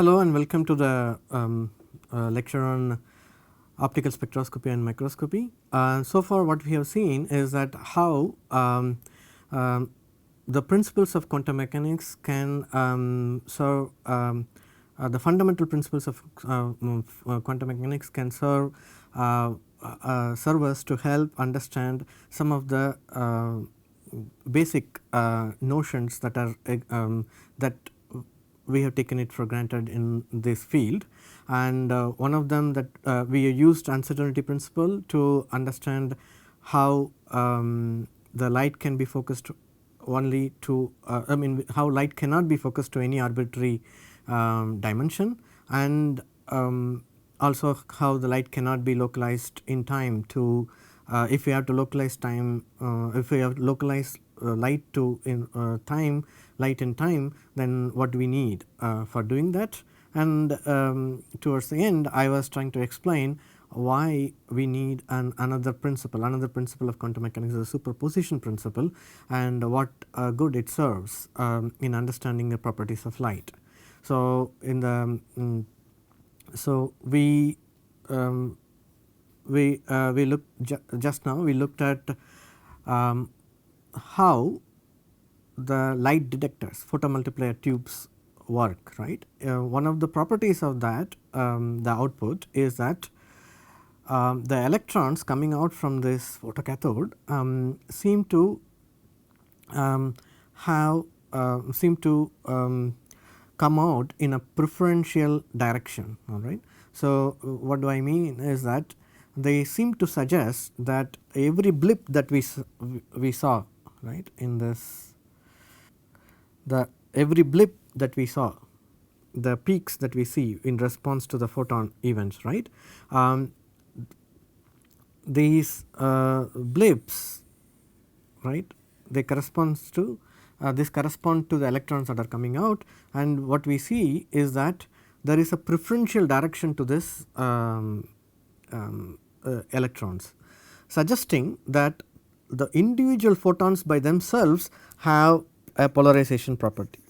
Hello and welcome to the lecture on optical spectroscopy and microscopy. So far what we have seen is that how the principles of quantum mechanics can serve the fundamental principles of quantum mechanics can serve serve us to help understand some of the basic notions that are that we have taken it for granted in this field, and one of them that we used uncertainty principle to understand how the light can be focused only to I mean how light cannot be focused to any arbitrary dimension, and also how the light cannot be localized in time to if we have to localize time if we have localized light to in time light in time, then what we need for doing that. And towards the end I was trying to explain why we need another principle of quantum mechanics, the superposition principle, and what good it serves in understanding the properties of light. So in the so we looked just now we looked at how the light detectors, photo multiplier tubes work, right. One of the properties of that the output is that the electrons coming out from this photocathode seem to have seem to come out in a preferential direction, all right. So what do I mean is that they seem to suggest that every blip that we saw, right, in this, the every blip that we saw, the peaks that we see in response to the photon events, right, these blips, right, they corresponds to this correspond to the electrons that are coming out, and what we see is that there is a preferential direction to this electrons, suggesting that the individual photons by themselves have a polarization property.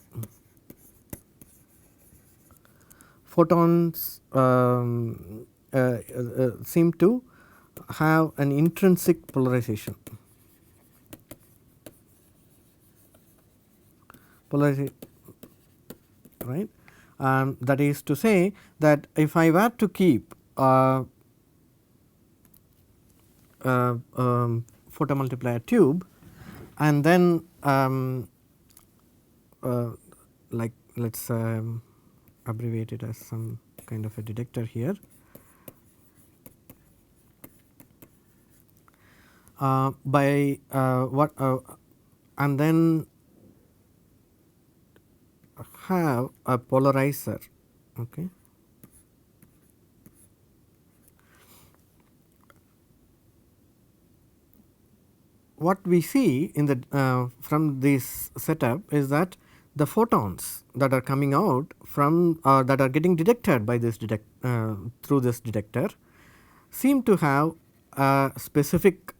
Photons seem to have an intrinsic polarization. Right. That is to say that if I were to keep photo multiplier tube and then like let us abbreviate it as some kind of a detector here. By what and then have a polarizer, okay. What we see in the from this setup is that the photons that are coming out from that are getting detected by this through this detector seem to have a specific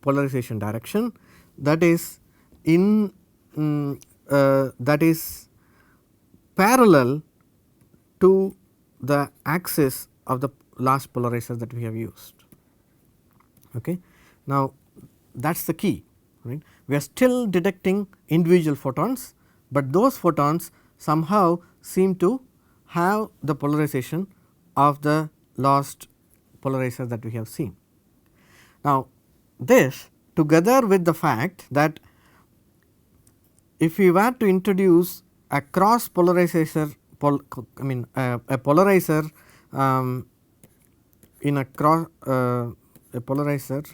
polarization direction that is in that is parallel to the axis of the last polarizer that we have used, okay. Now that is the key, right. We are still detecting individual photons, but those photons somehow seem to have the polarization of the last polarizer that we have seen. Now this together with the fact that if we were to introduce a cross polarizer I mean a polarizer in a cross a polarizer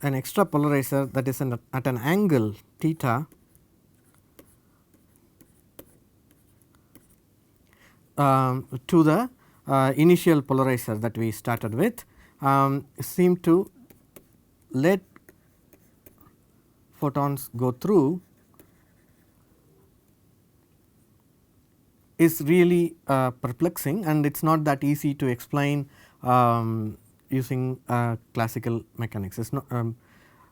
an extra polarizer that is at an angle theta to the initial polarizer that we started with seem to let photons go through is really perplexing, and it is not that easy to explain using classical mechanics. It is not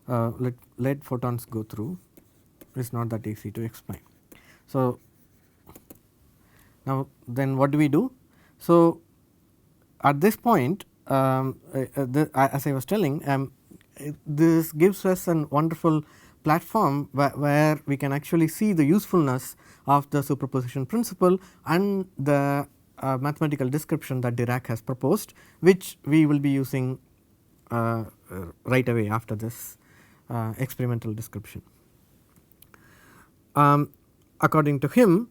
let photons go through is not that easy to explain. So, now then what do we do? So, at this point as I was telling this gives us a wonderful platform where we can actually see the usefulness of the superposition principle and the mathematical description that Dirac has proposed, which we will be using right away after this experimental description. According to him,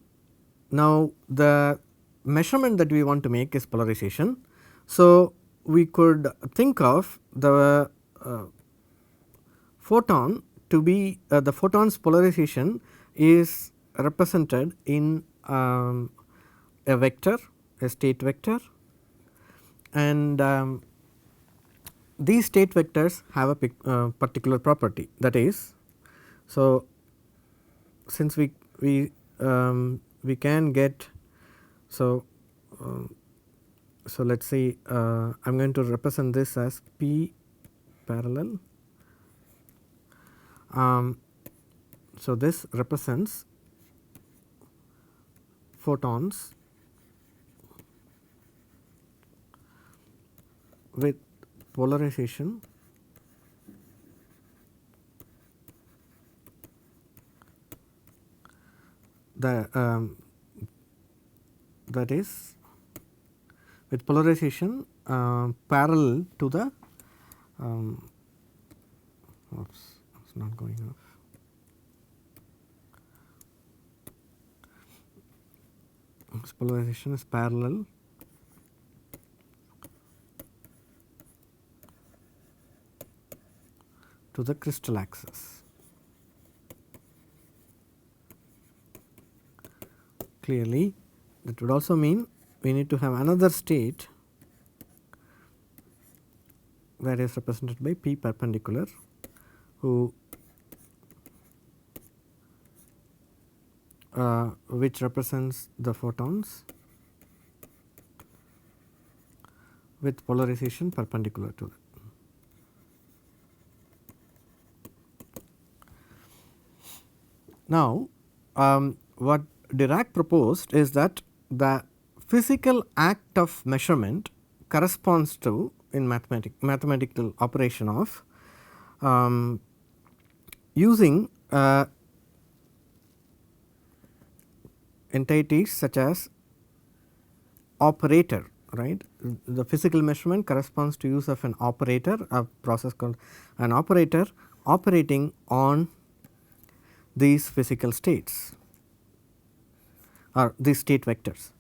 now the measurement that we want to make is polarization. So, we could think of the photon to be the photon's polarization is represented in a vector, a state vector, and these state vectors have a particular property, that is, so since we can get so let us say I am going to represent this as P parallel. So, this represents photons with polarization that is with polarization parallel to the oops, it's not going off. This polarization is parallel to the crystal axis. Clearly, that would also mean we need to have another state that is represented by P perpendicular, which represents the photons with polarization perpendicular to it. Now, what Dirac proposed is that the physical act of measurement corresponds to in mathematical operation of using entities such as operator, right. The physical measurement corresponds to use of an operator, a process called an operator operating on these physical states or these state vectors.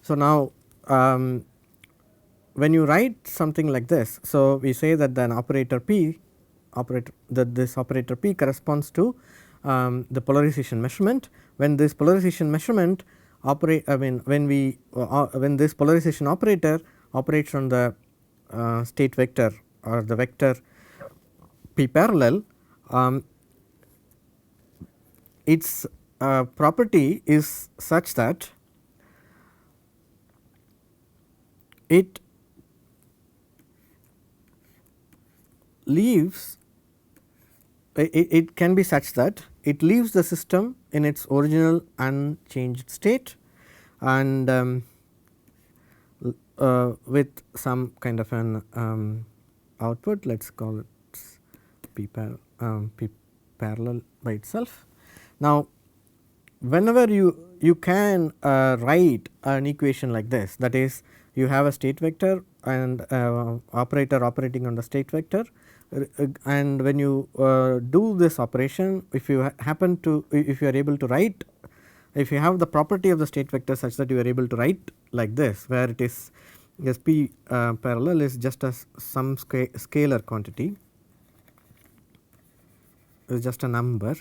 So, now when you write something like this, so we say that an operator P this operator P corresponds to the polarization measurement. When this polarization measurement when this polarization operator operates on the state vector or the vector P parallel, its property is such that it leaves it can be such that it leaves the system in its original unchanged state and with some kind of an output, let us call it P parallel by itself. Now, whenever you can write an equation like this, that is, you have a state vector and operator operating on the state vector, and when you do this operation, if you happen to if you are able to write, if you have the property of the state vector such that you are able to write like this, where it is this P parallel is just as some scalar quantity, is just a number,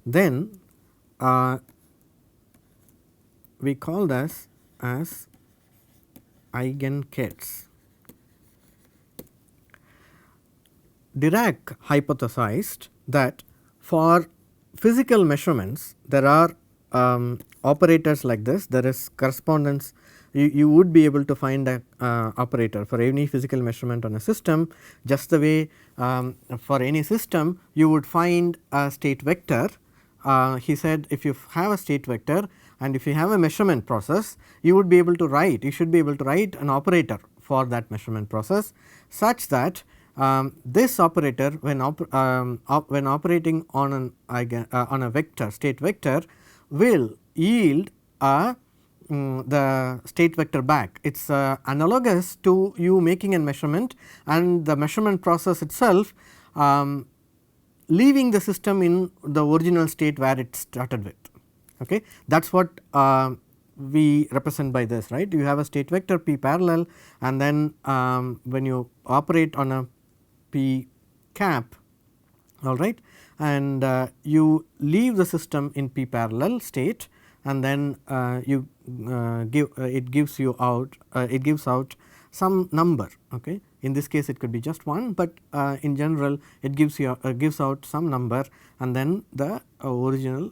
then we call this as Eigenkets. Dirac hypothesized that for physical measurements there are operators like this, there is correspondence you would be able to find a operator for any physical measurement on a system, just the way for any system you would find a state vector. He said if you have a state vector and if you have a measurement process, you would be able to write, you should be able to write an operator for that measurement process, such that this operator when operating on an on a vector, state vector, will yield a the state vector back. It is analogous to you making a measurement and the measurement process itself leaving the system in the original state where it started with. Okay. That is what we represent by this, right. You have a state vector p parallel, and then when you operate on a p cap, all right, and you leave the system in p parallel state, and then you it gives you out it gives out some number. Okay. In this case it could be just 1, but in general it gives you gives out some number and then the original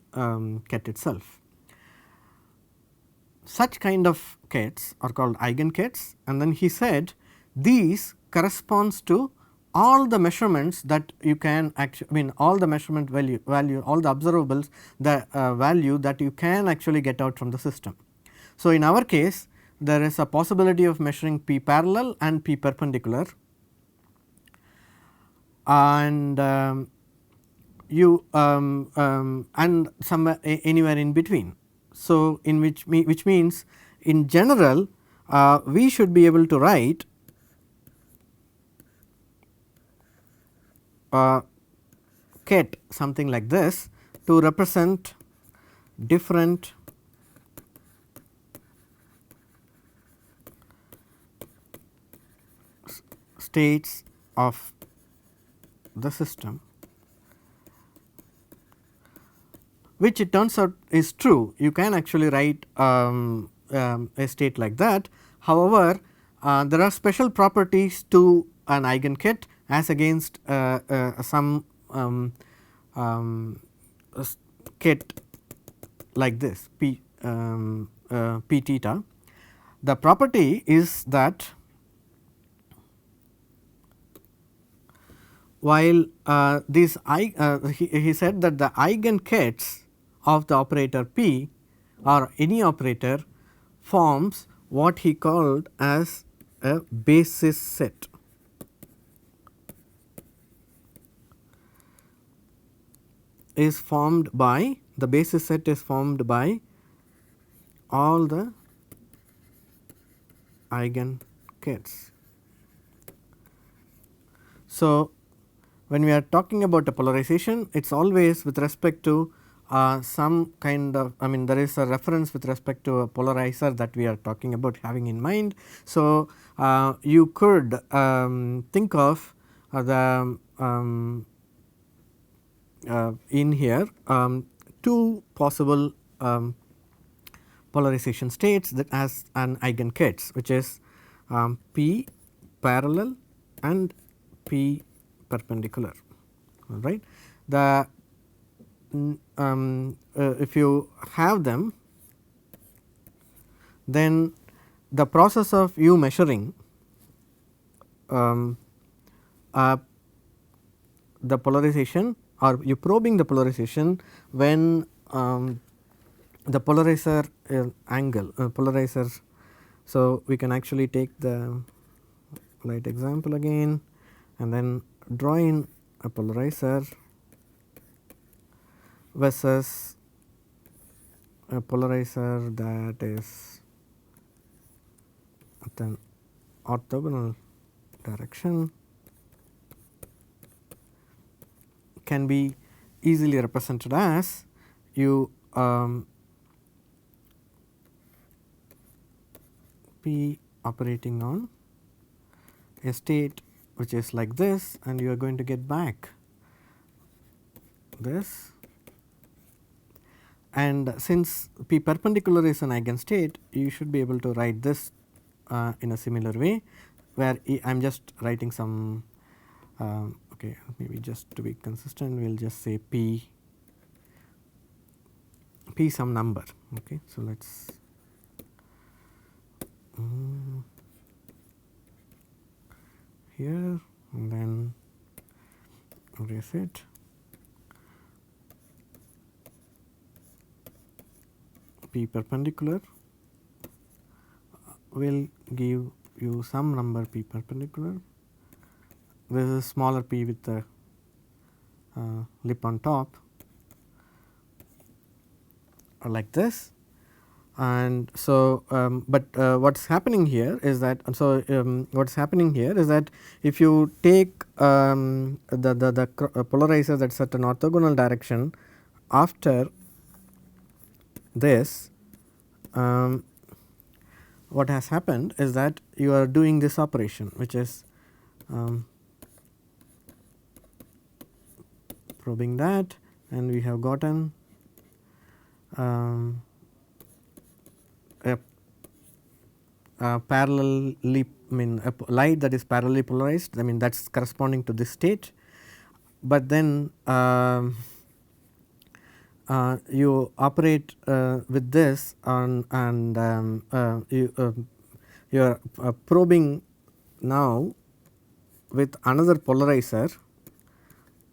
ket itself. Such kind of kets are called Eigenkets, and then he said these corresponds to all the measurements that you can actually, I mean all the measurement value all the observables, the value that you can actually get out from the system. So, in our case there is a possibility of measuring p parallel and p perpendicular, and you and somewhere anywhere in between. So, in which means in general we should be able to write ket something like this to represent different states of the system, which it turns out is true. You can actually write a state like that. However, there are special properties to an eigenket as against some ket like this p theta. The property is that while these he said that the eigenkets of the operator p or any operator forms what he called as a basis set. Is formed by the basis set is formed by all the eigenkets. So, when we are talking about a polarization, it is always with respect to some kind of, I mean there is a reference with respect to a polarizer that we are talking about having in mind. So, you could think of the in here two possible polarization states that has an eigenkets, which is p parallel and p perpendicular, all right. The if you have them, then the process of you measuring the polarization or you probing the polarization when the polarizer angle polarizer. So, we can actually take the light example again and then draw in a polarizer versus a polarizer that is at an orthogonal direction, can be easily represented as you P operating on a state which is like this, and you are going to get back this, and since P perpendicular is an eigenstate, you should be able to write this in a similar way, where I am just writing some okay, maybe just to be consistent we will just say P some number. Okay. So, let us here and then erase it. P perpendicular will give you some number P perpendicular. This is smaller p with the lip on top, or like this. And so, but what is happening here is that, what is happening here is that if you take the polarizer that is at an orthogonal direction after this, what has happened is that you are doing this operation, which is probing that, and we have gotten a parallelly, a light that is parallelly polarized, I mean that is corresponding to this state, but then you operate with this on, and you are probing now with another polarizer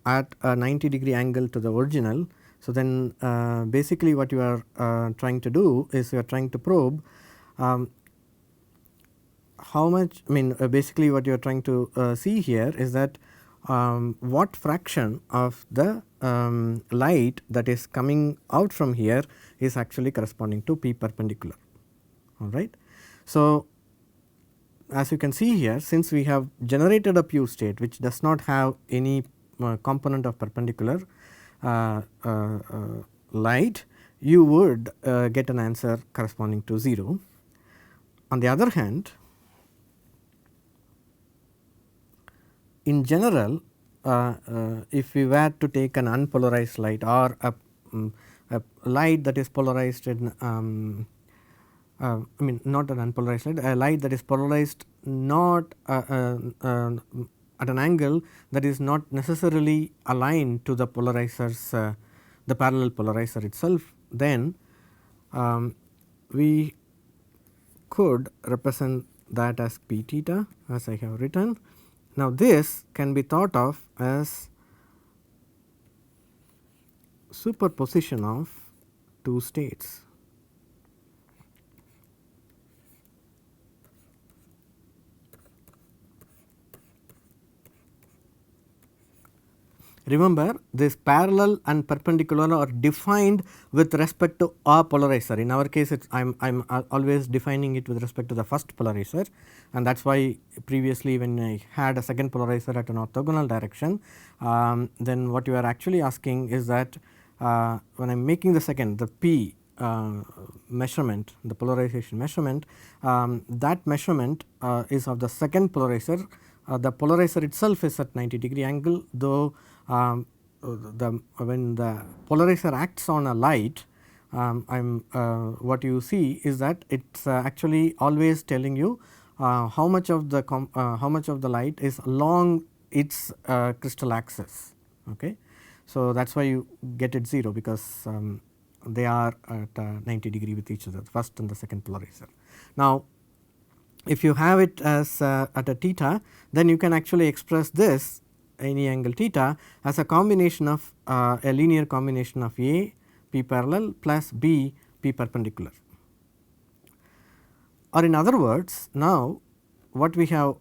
at a 90-degree angle to the original. So, then basically what you are trying to do is you are trying to probe how much, I mean basically what you are trying to see here is that what fraction of the light that is coming out from here is actually corresponding to P perpendicular, all right. So, as you can see here, since we have generated a pure state which does not have any component of perpendicular light, you would get an answer corresponding to 0. On the other hand, in general, if we were to take an unpolarized light or a light that is polarized in I mean not an unpolarized light, a light that is polarized not at an angle that is not necessarily aligned to the polarizer's the parallel polarizer itself, then we could represent that as P theta as I have written. Now, this can be thought of as superposition of two states. Remember, this parallel and perpendicular are defined with respect to a polarizer. In our case, I am always defining it with respect to the first polarizer, and that is why previously when I had a second polarizer at an orthogonal direction, then what you are actually asking is that when I am making the second, the P measurement, the polarization measurement, that measurement is of the second polarizer. The polarizer itself is at 90-degree angle, though when the polarizer acts on a light, what you see is that it is actually always telling you how much of the light is along its crystal axis. Okay. So, that is why you get it 0, because they are at 90-degree with each other, the first and the second polarizer. Now, if you have it as at a theta, then you can actually express this any angle theta as a combination of a linear combination of A P parallel plus B P perpendicular. Or in other words, now what we have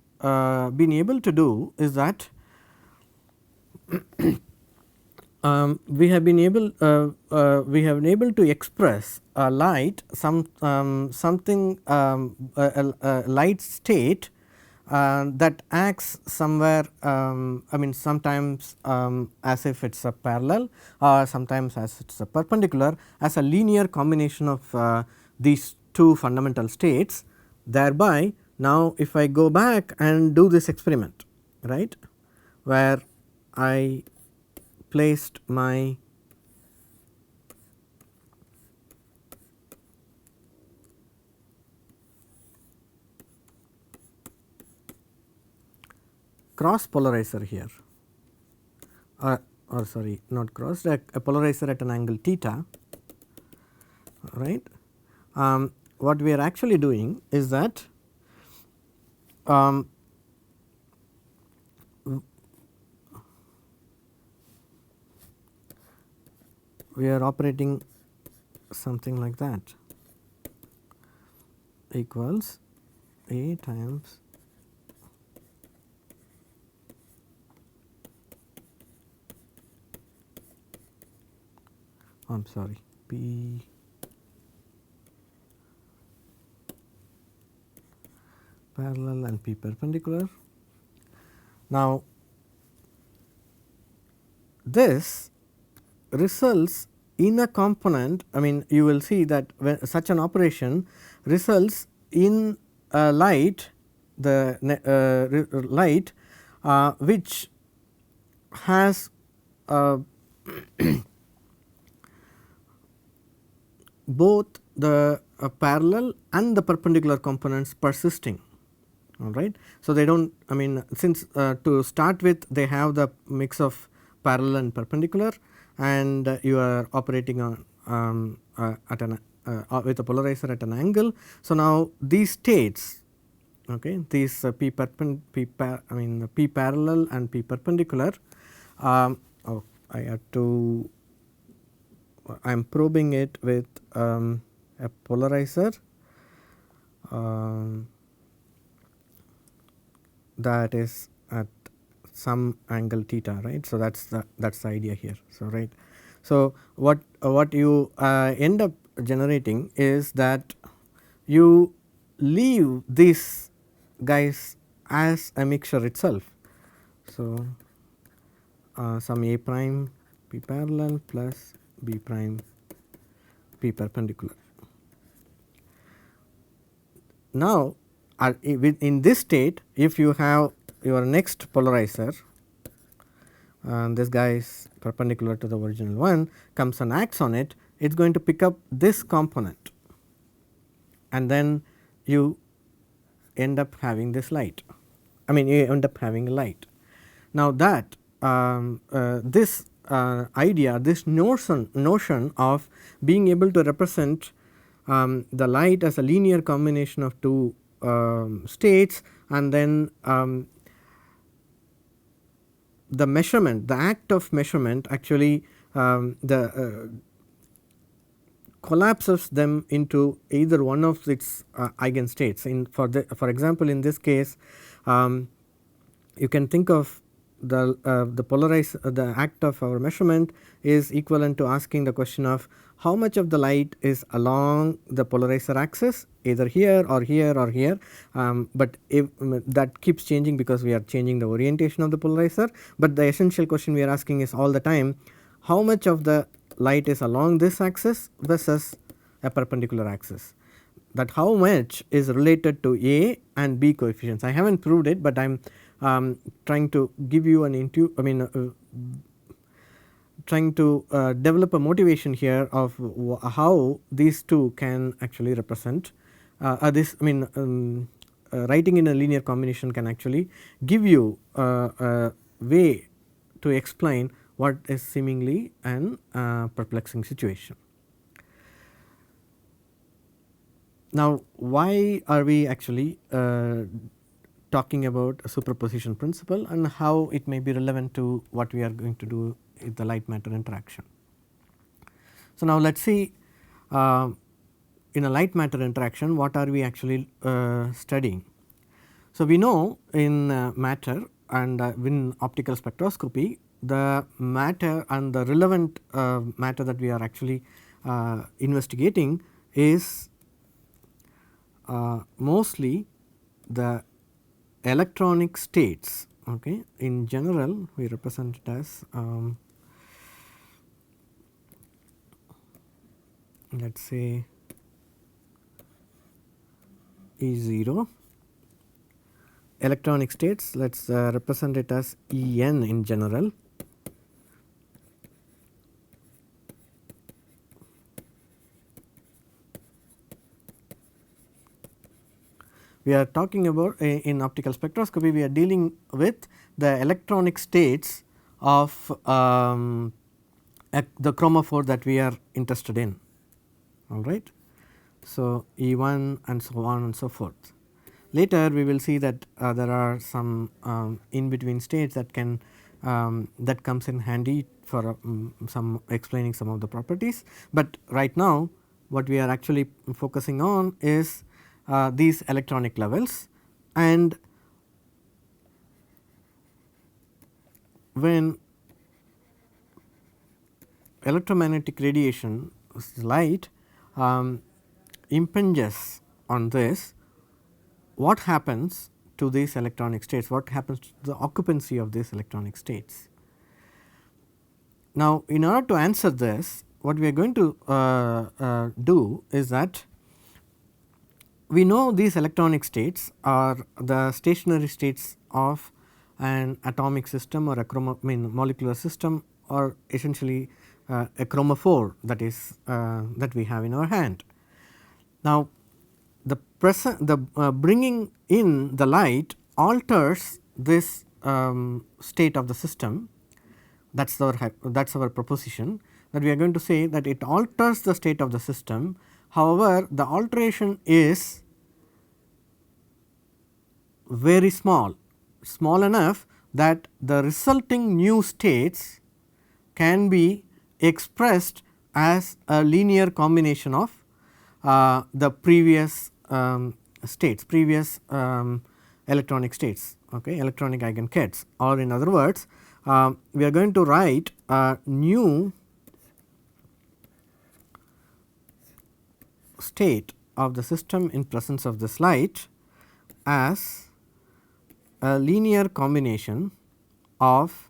been able to do is that we have been able to express a light something a light state that acts somewhere, I mean sometimes as if it is a parallel, or sometimes as it is a perpendicular, as a linear combination of these two fundamental states. Thereby, now if I go back and do this experiment, right, where I placed my cross polarizer here, or sorry, not cross, a polarizer at an angle theta, right. What we are actually doing is that we are operating something like that, equals A times I am sorry P parallel and P perpendicular. Now, this results in a component, I mean you will see that when such an operation results in a light, the light which has both the parallel and the perpendicular components persisting, all right. So, they do not, I mean since to start with they have the mix of parallel and perpendicular, and you are operating on at an with a polarizer at an angle. So, now these states, okay, these P parallel and P perpendicular, oh I have to, I am probing it with a polarizer that is at some angle theta, right. So, that is the idea here. So, right. So, what you end up generating is that you leave these guys as a mixture itself. So, some A prime P parallel plus B prime P perpendicular. Now, in this state, if you have your next polarizer, this guy is perpendicular to the original one, comes and acts on it, it is going to pick up this component, and then you end up having this light, I mean you end up having a light. Now, that this idea, this notion of being able to represent the light as a linear combination of two states, and then the measurement, the act of measurement actually collapses them into either one of its eigenstates. For example, in this case you can think of the the act of our measurement is equivalent to asking the question of how much of the light is along the polarizer axis, either here or here or here, but if, that keeps changing because we are changing the orientation of the polarizer, but the essential question we are asking is all the time how much of the light is along this axis versus a perpendicular axis, that how much is related to A and B coefficients. I have not proved it, but I am trying to give you an trying to develop a motivation here of how these two can actually represent this, I mean writing in a linear combination can actually give you a way to explain what is seemingly an perplexing situation. Now, why are we actually talking about a superposition principle and how it may be relevant to what we are going to do with the light matter interaction. So, now let us see in a light matter interaction what are we actually studying. So, we know in matter and in optical spectroscopy, the matter and the relevant matter that we are actually investigating is mostly the electronic states. Okay. In general, we represent it as let us say E0, electronic states, let us represent it as En in general. We are talking about in optical spectroscopy, we are dealing with the electronic states of the chromophore that we are interested in, all right. So, E1 and so on and so forth. Later we will see that there are some in between states that can that comes in handy for some explaining some of the properties, but right now what we are actually focusing on is these electronic levels. And when electromagnetic radiation light impinges on this, what happens to these electronic states, what happens to the occupancy of these electronic states. Now, in order to answer this, what we are going to do is that we know these electronic states are the stationary states of an atomic system or a molecular system, or essentially a chromophore that is that we have in our hand. Now, the bringing in the light alters this state of the system. That is our proposition, that we are going to say that it alters the state of the system. However, the alteration is very small, small enough that the resulting new states can be expressed as a linear combination of the previous states, previous electronic states, electronic Eigenkets, or in other words we are going to write a new state of the system in presence of this light as a linear combination of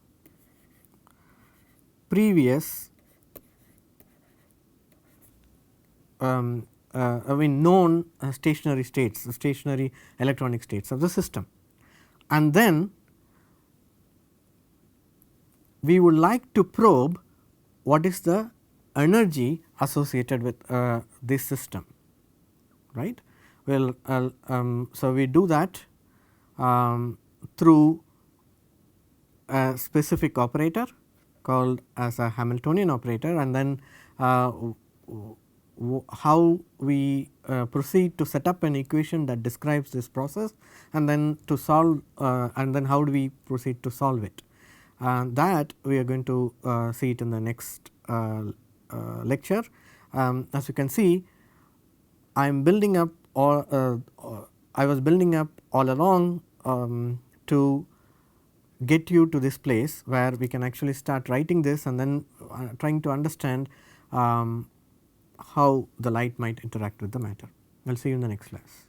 previous known stationary states, stationary electronic states of the system. And then we would like to probe what is the energy associated with this system, right. Well, so we do that through a specific operator called as a Hamiltonian operator, and then how we proceed to set up an equation that describes this process, and then to solve and then how do we proceed to solve it. That we are going to see it in the next lecture. As you can see, I am building up or I was building up all along to get you to this place where we can actually start writing this and then trying to understand how the light might interact with the matter. I will see you in the next class.